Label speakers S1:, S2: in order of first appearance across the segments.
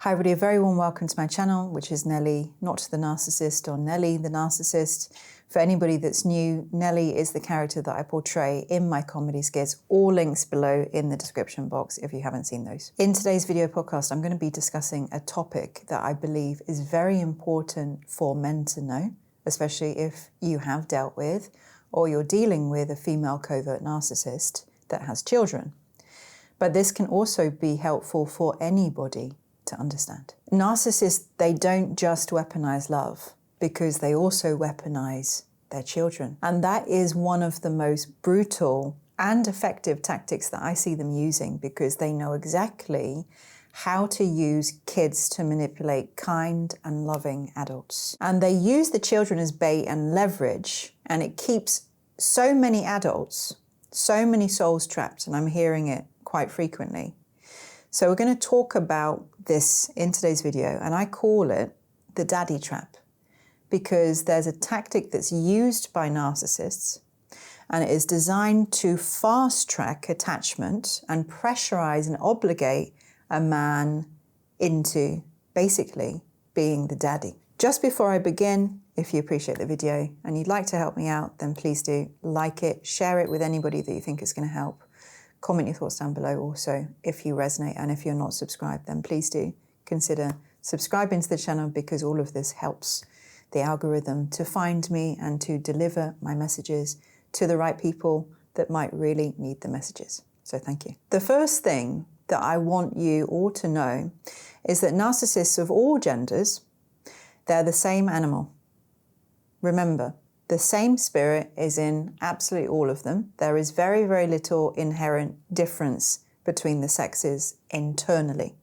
S1: Hi everybody, a very warm welcome to my channel, which is Nelly, not the Narcissist, or Nelly the Narcissist. For anybody that's new, Nelly is the character that I portray in my comedy skits. All links below in the description box if you haven't seen those. In today's video podcast, I'm going to be discussing a topic that I believe is very important for men to know, especially if you have dealt with or you're dealing with a female covert narcissist that has children. But this can also be helpful for anybody to understand. Narcissists, they don't just weaponize love because they also weaponize their children. And that is one of the most brutal and effective tactics that I see them using, because they know exactly how to use kids to manipulate kind and loving adults. And they use the children as bait and leverage, and it keeps so many adults, so many souls trapped, and I'm hearing it quite frequently. So we're going to talk about this in today's video, and I call it the daddy trap, because there's a tactic that's used by narcissists, and it is designed to fast track attachment and pressurize and obligate a man into basically being the daddy. Just before I begin, if you appreciate the video and you'd like to help me out, then please do like it, share it with anybody that you think is going to help. Comment your thoughts down below also if you resonate, and if you're not subscribed, then please do consider subscribing to the channel, because all of this helps the algorithm to find me and to deliver my messages to the right people that might really need the messages. So thank you. The first thing that I want you all to know is that narcissists of all genders, they're the same animal. Remember, the same spirit is in absolutely all of them. There is very, very little inherent difference between the sexes internally.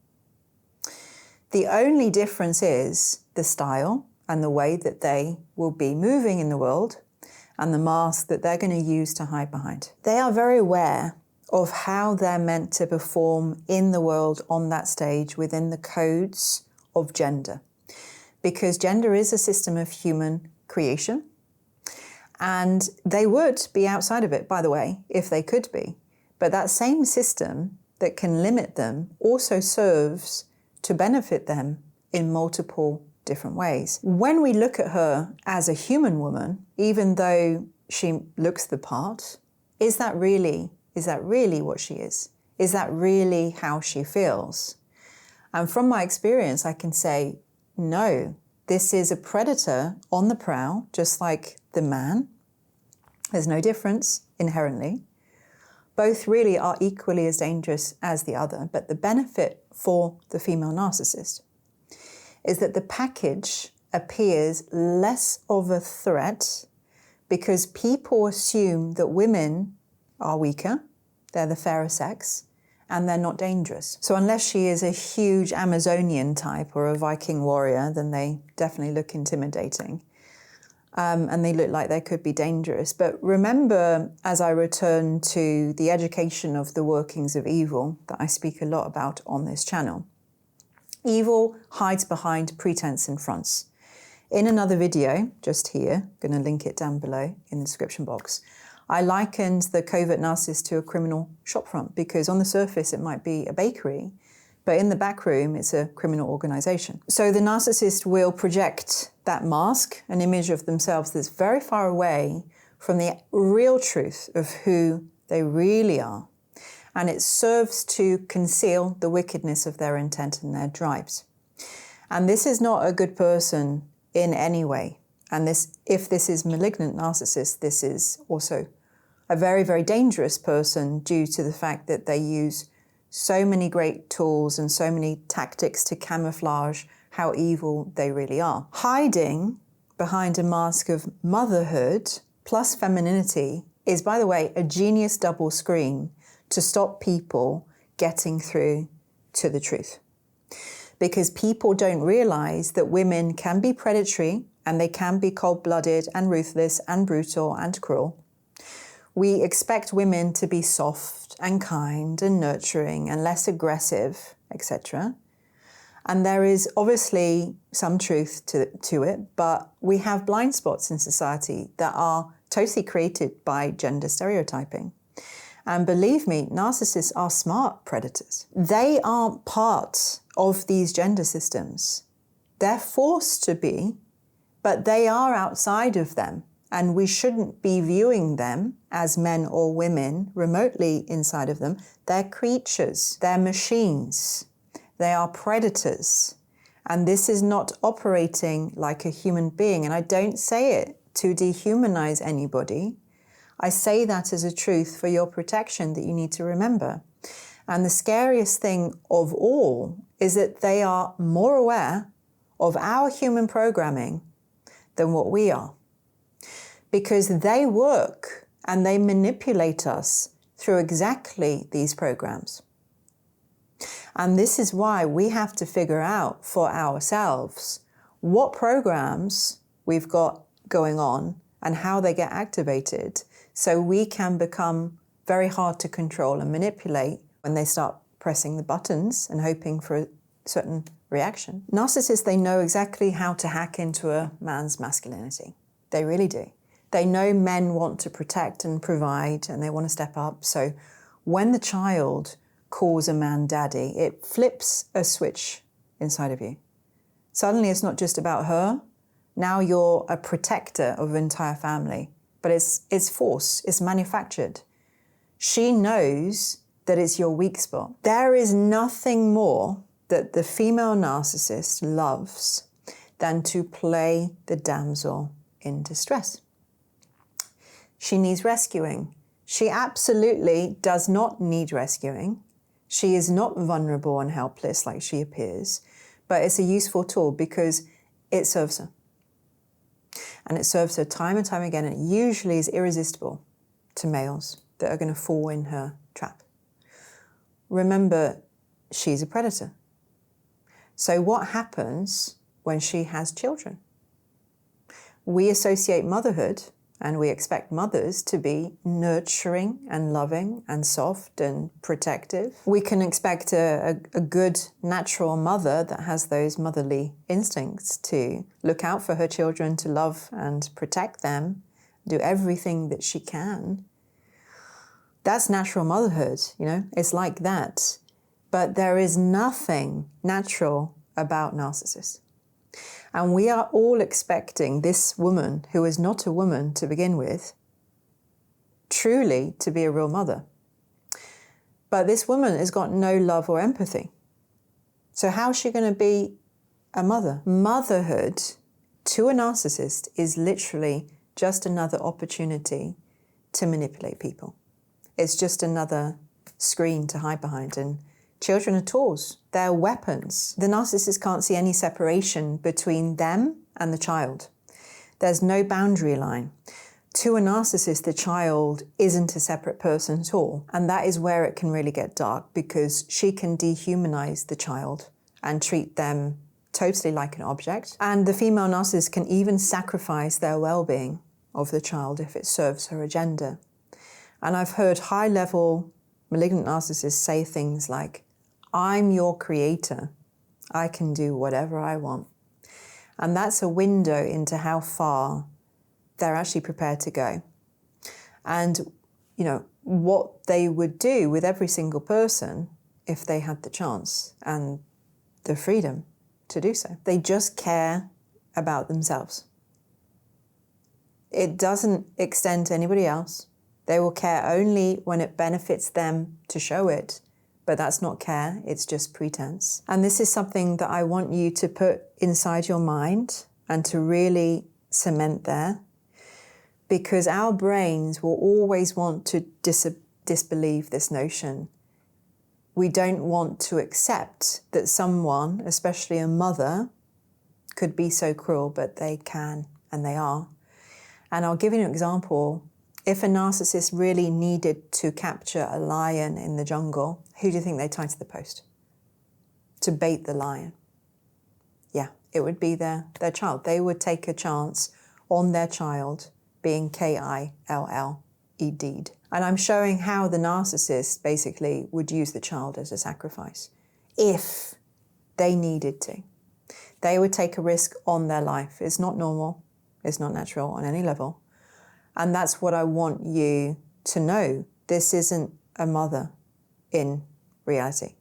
S1: The only difference is the style and the way that they will be moving in the world and the mask that they're going to use to hide behind. They are very aware of how they're meant to perform in the world on that stage within the codes of gender, because gender is a system of human creation. And they would be outside of it, by the way, if they could be. But that same system that can limit them also serves to benefit them in multiple different ways. When we look at her as a human woman, even though she looks the part, is that really what she is? Is that really how she feels? And from my experience, I can say, no, this is a predator on the prowl, just like the man. There's no difference inherently. Both really are equally as dangerous as the other, but the benefit for the female narcissist is that the package appears less of a threat, because people assume that women are weaker, they're the fairer sex, and they're not dangerous. So unless she is a huge Amazonian type or a Viking warrior, then they definitely look intimidating. And they look like they could be dangerous. But remember, as I return to the education of the workings of evil that I speak a lot about on this channel, evil hides behind pretense and fronts. In another video, just here, I'm going to link it down below in the description box, I likened the covert narcissist to a criminal shopfront, because on the surface it might be a bakery, but in the back room it's a criminal organization. So the narcissist will project that mask, an image of themselves that's very far away from the real truth of who they really are. And it serves to conceal the wickedness of their intent and their drives. And this is not a good person in any way. And if this is malignant narcissist, this is also a very, very dangerous person, due to the fact that they use so many great tools and so many tactics to camouflage how evil they really are. Hiding behind a mask of motherhood plus femininity is, by the way, a genius double screen to stop people getting through to the truth. Because people don't realize that women can be predatory, and they can be cold-blooded and ruthless and brutal and cruel. We expect women to be soft and kind and nurturing and less aggressive, etc. And there is obviously some truth to it, but we have blind spots in society that are totally created by gender stereotyping. And believe me, narcissists are smart predators. They aren't part of these gender systems. They're forced to be, but they are outside of them. And we shouldn't be viewing them as men or women remotely inside of them. They're creatures, they're machines, they are predators. And this is not operating like a human being. And I don't say it to dehumanize anybody. I say that as a truth for your protection that you need to remember. And the scariest thing of all is that they are more aware of our human programming than what we are. Because they work and they manipulate us through exactly these programs. And this is why we have to figure out for ourselves what programs we've got going on and how they get activated, so we can become very hard to control and manipulate when they start pressing the buttons and hoping for a certain reaction. Narcissists, they know exactly how to hack into a man's masculinity. They really do. They know men want to protect and provide and they want to step up. So when the child calls a man daddy, it flips a switch inside of you. Suddenly it's not just about her. Now you're a protector of an entire family. But it's force, it's manufactured. She knows that it's your weak spot. There is nothing more that the female narcissist loves than to play the damsel in distress. She needs rescuing. She absolutely does not need rescuing. She is not vulnerable and helpless like she appears, but it's a useful tool because it serves her. And it serves her time and time again, and it usually is irresistible to males that are going to fall in her trap. Remember, she's a predator. So what happens when she has children? We associate motherhood and we expect mothers to be nurturing and loving and soft and protective. We can expect a good natural mother that has those motherly instincts to look out for her children, to love and protect them, do everything that she can. That's natural motherhood, you know, it's like that. But there is nothing natural about narcissists. And we are all expecting this woman, who is not a woman to begin with, truly to be a real mother. But this woman has got no love or empathy. So how is she going to be a mother? Motherhood to a narcissist is literally just another opportunity to manipulate people. It's just another screen to hide behind. And children are tools, they're weapons. The narcissist can't see any separation between them and the child. There's no boundary line. To a narcissist, the child isn't a separate person at all. And that is where it can really get dark, because she can dehumanize the child and treat them totally like an object. And the female narcissist can even sacrifice their well-being of the child if it serves her agenda. And I've heard high-level malignant narcissists say things like, I'm your creator. I can do whatever I want. And that's a window into how far they're actually prepared to go. And, you know, what they would do with every single person if they had the chance and the freedom to do so. They just care about themselves. It doesn't extend to anybody else. They will care only when it benefits them to show it. But that's not care, it's just pretense. And this is something that I want you to put inside your mind and to really cement there, because our brains will always want to disbelieve this notion. We don't want to accept that someone, especially a mother, could be so cruel, but they can, and they are. And I'll give you an example. If a narcissist really needed to capture a lion in the jungle, who do you think they'd tie to the post to bait the lion? Yeah, it would be their child. They would take a chance on their child being killed. And I'm showing how the narcissist basically would use the child as a sacrifice if they needed to. They would take a risk on their life. It's not normal. It's not natural on any level. And that's what I want you to know. This isn't a mother in reality.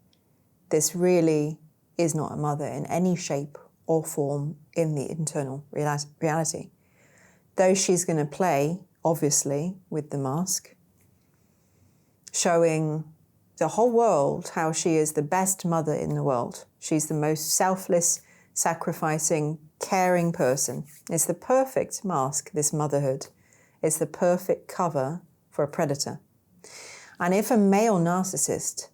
S1: This really is not a mother in any shape or form in the internal reality. Though she's going to play, obviously, with the mask, showing the whole world how she is the best mother in the world. She's the most selfless, sacrificing, caring person. It's the perfect mask, this motherhood. It's the perfect cover for a predator. And if a male narcissist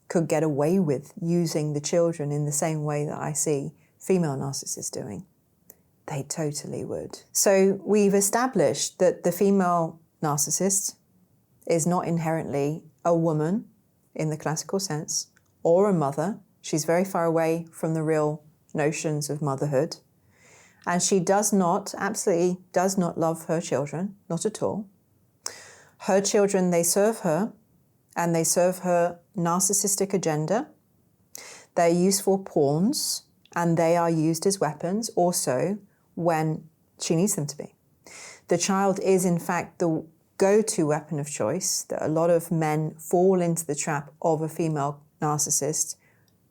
S1: could get away with using the children in the same way that I see female narcissists doing, they totally would. So we've established that the female narcissist is not inherently a woman in the classical sense, or a mother. She's very far away from the real notions of motherhood. And she absolutely does not love her children, not at all. Her children, they serve her, and they serve her narcissistic agenda. They're useful pawns, and they are used as weapons also when she needs them to be. The child is, in fact, the go-to weapon of choice, that a lot of men fall into the trap of a female narcissist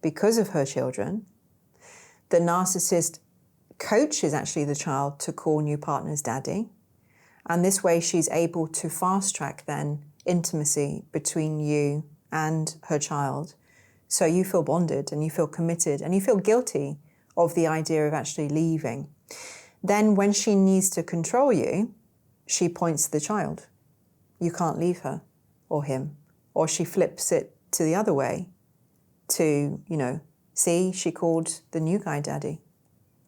S1: because of her children. The narcissist coaches actually the child to call new partners daddy. And this way she's able to fast track then intimacy between you and her child. So you feel bonded and you feel committed and you feel guilty of the idea of actually leaving. Then when she needs to control you, she points to the child. You can't leave her or him. Or she flips it to the other way to, see, she called the new guy daddy.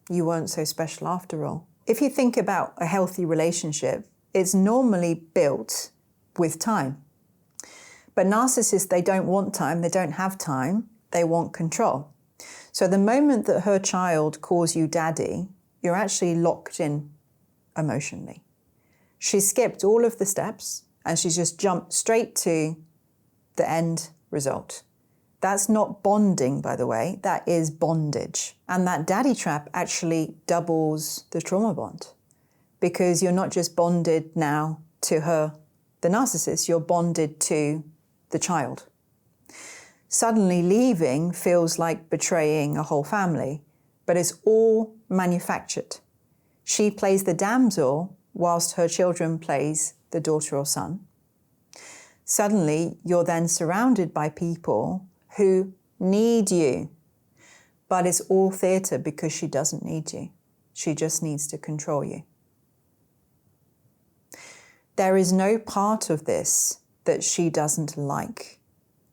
S1: You weren't so special after all. If you think about a healthy relationship, it's normally built with time. But narcissists, they don't want time, they don't have time, they want control. So the moment that her child calls you daddy, you're actually locked in emotionally. She skipped all of the steps and she's just jumped straight to the end result. That's not bonding, by the way, that is bondage. And that daddy trap actually doubles the trauma bond, because you're not just bonded now to her, the narcissist, you're bonded to the child. Suddenly leaving feels like betraying a whole family, but it's all manufactured. She plays the damsel whilst her children plays the daughter or son. Suddenly you're then surrounded by people who need you, but it's all theatre because she doesn't need you. She just needs to control you. There is no part of this that she doesn't like.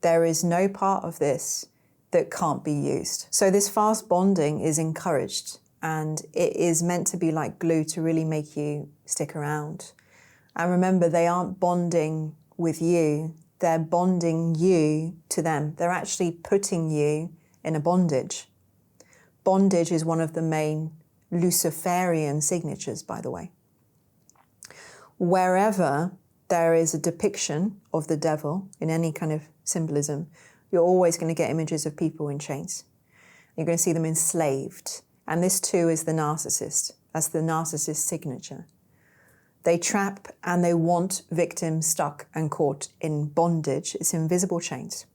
S1: There is no part of this that can't be used. So this fast bonding is encouraged, and it is meant to be like glue to really make you stick around. And remember, they aren't bonding with you, they're bonding you to them. They're actually putting you in a bondage. Bondage is one of the main Luciferian signatures, by the way. Wherever there is a depiction of the devil in any kind of symbolism, you're always going to get images of people in chains. You're going to see them enslaved. And this too is the narcissist. That's the narcissist signature. They trap and they want victims stuck and caught in bondage. It's invisible chains.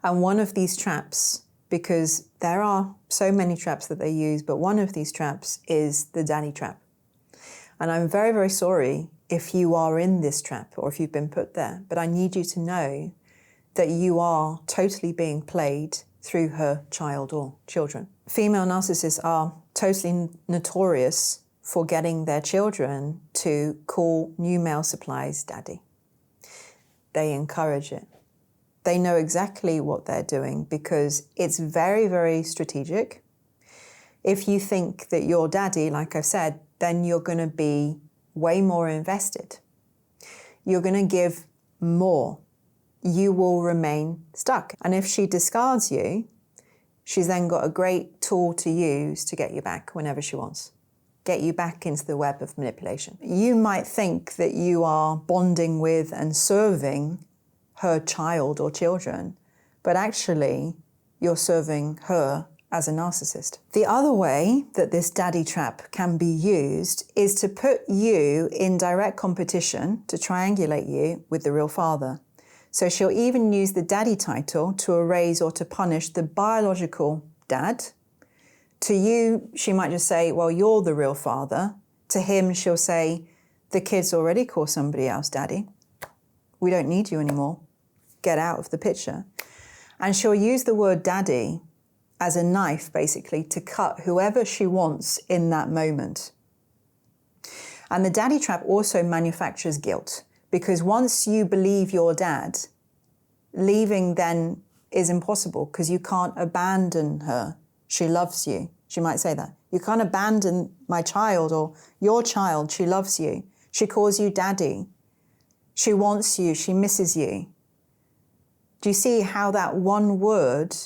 S1: And one of these traps, because there are so many traps that they use, but one of these traps is the daddy trap. And I'm very, very sorry if you are in this trap or if you've been put there, but I need you to know that you are totally being played through her child or children. Female narcissists are totally notorious for getting their children to call new male supplies daddy. They encourage it. They know exactly what they're doing because it's very, very strategic. If you think that you're daddy, like I've said, then you're going to be way more invested. You're going to give more. You will remain stuck. And if she discards you, she's then got a great tool to use to get you back whenever she wants. Get you back into the web of manipulation. You might think that you are bonding with and serving her child or children, but actually you're serving her as a narcissist. The other way that this daddy trap can be used is to put you in direct competition, to triangulate you with the real father. So she'll even use the daddy title to erase or to punish the biological dad. To you, she might just say, well, you're the real father. To him, she'll say, the kids already call somebody else daddy. We don't need you anymore. Get out of the picture. And she'll use the word daddy as a knife, basically, to cut whoever she wants in that moment. And the daddy trap also manufactures guilt, because once you believe your dad, leaving then is impossible because you can't abandon her. She loves you. She might say that. You can't abandon my child or your child. She loves you. She calls you daddy. She wants you. She misses you. Do you see how that one word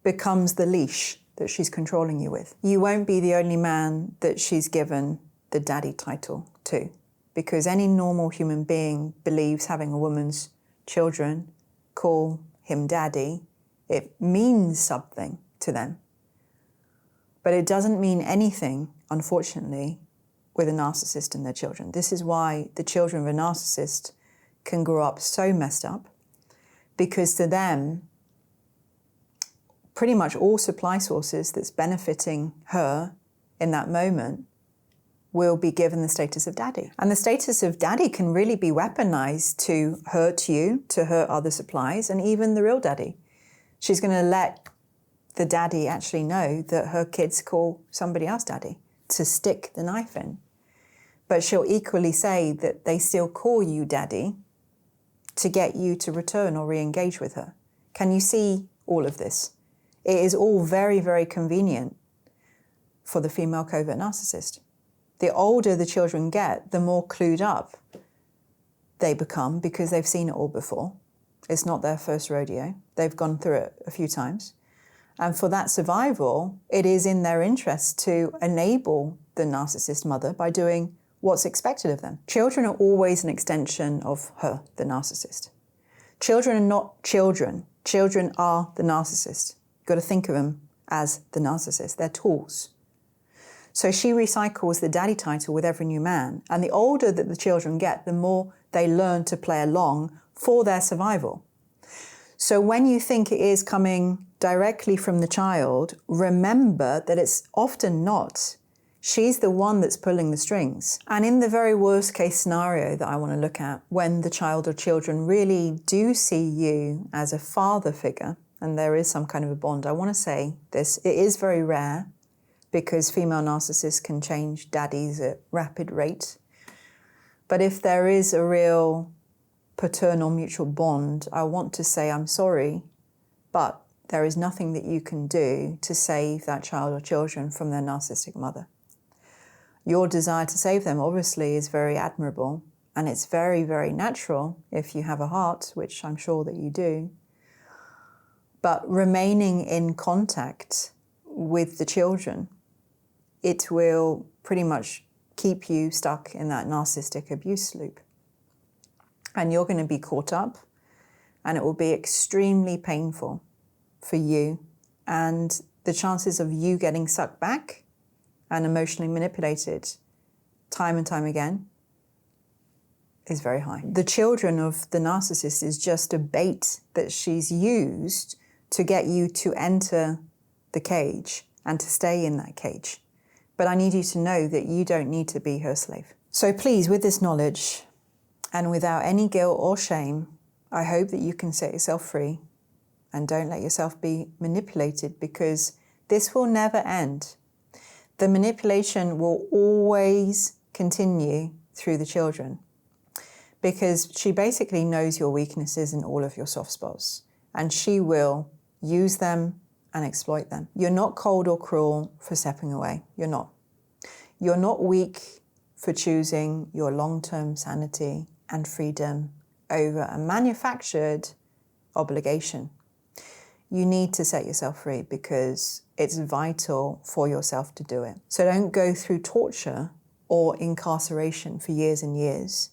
S1: becomes the leash that she's controlling you with? You won't be the only man that she's given the daddy title to, because any normal human being believes having a woman's children call him daddy, it means something to them. But it doesn't mean anything, unfortunately, with a narcissist and their children. This is why the children of a narcissist can grow up so messed up, because to them, pretty much all supply sources that's benefiting her in that moment will be given the status of daddy. And the status of daddy can really be weaponized to hurt you, to hurt other supplies, and even the real daddy. She's going to let the daddy actually know that her kids call somebody else daddy, to stick the knife in. But she'll equally say that they still call you daddy to get you to return or re-engage with her. Can you see all of this? It is all very, very convenient for the female covert narcissist. The older the children get, the more clued up they become because they've seen it all before. It's not their first rodeo. They've gone through it a few times. And for that survival, it is in their interest to enable the narcissist mother by doing what's expected of them. Children are always an extension of her, the narcissist. Children are not children. Children are the narcissist. You've got to think of them as the narcissist. They're tools. So she recycles the daddy title with every new man. And the older that the children get, the more they learn to play along for their survival. So when you think it is coming directly from the child, remember that it's often not. She's the one that's pulling the strings. And in the very worst case scenario that I want to look at, when the child or children really do see you as a father figure, and there is some kind of a bond, I want to say this, it is very rare, because female narcissists can change daddies at rapid rate. But if there is a real paternal mutual bond, I want to say I'm sorry, but there is nothing that you can do to save that child or children from their narcissistic mother. Your desire to save them obviously is very admirable, and it's very, very natural if you have a heart, which I'm sure that you do. But remaining in contact with the children, it will pretty much keep you stuck in that narcissistic abuse loop. And you're going to be caught up, and it will be extremely painful for you. And the chances of you getting sucked back and emotionally manipulated time and time again is very high. The children of the narcissist is just a bait that she's used to get you to enter the cage and to stay in that cage. But I need you to know that you don't need to be her slave. So please, with this knowledge and without any guilt or shame, I hope that you can set yourself free and don't let yourself be manipulated, because this will never end. The manipulation will always continue through the children, because she basically knows your weaknesses and all of your soft spots, and she will use them and exploit them. You're not cold or cruel for stepping away. You're not. You're not weak for choosing your long-term sanity and freedom over a manufactured obligation. You need to set yourself free because it's vital for yourself to do it. So don't go through torture or incarceration for years and years,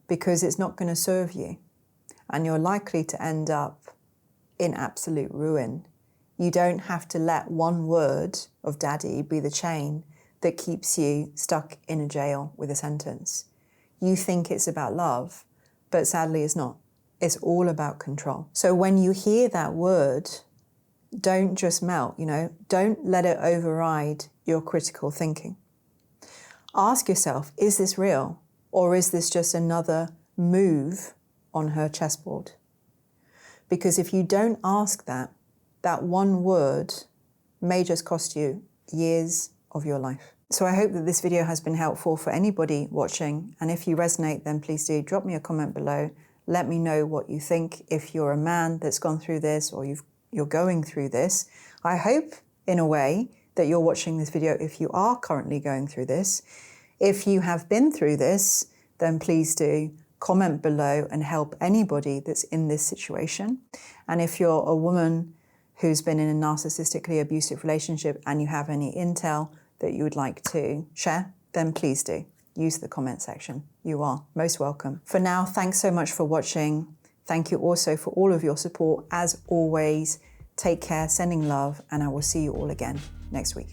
S1: because it's not going to serve you, and you're likely to end up in absolute ruin. You don't have to let one word of daddy be the chain that keeps you stuck in a jail with a sentence. You think it's about love, but sadly it's not. It's all about control. So when you hear that word, don't just melt, don't let it override your critical thinking. Ask yourself, is this real? Or is this just another move on her chessboard? Because if you don't ask that one word may just cost you years of your life. So I hope that this video has been helpful for anybody watching. And if you resonate, then please do drop me a comment below. Let me know what you think. If you're a man that's gone through this or you're going through this, I hope in a way that you're watching this video if you are currently going through this. If you have been through this, then please do comment below and help anybody that's in this situation. And if you're a woman who's been in a narcissistically abusive relationship and you have any intel that you would like to share, then please do use the comment section. You are most welcome. For now, thanks so much for watching. Thank you also for all of your support. As always, take care, sending love, and I will see you all again next week.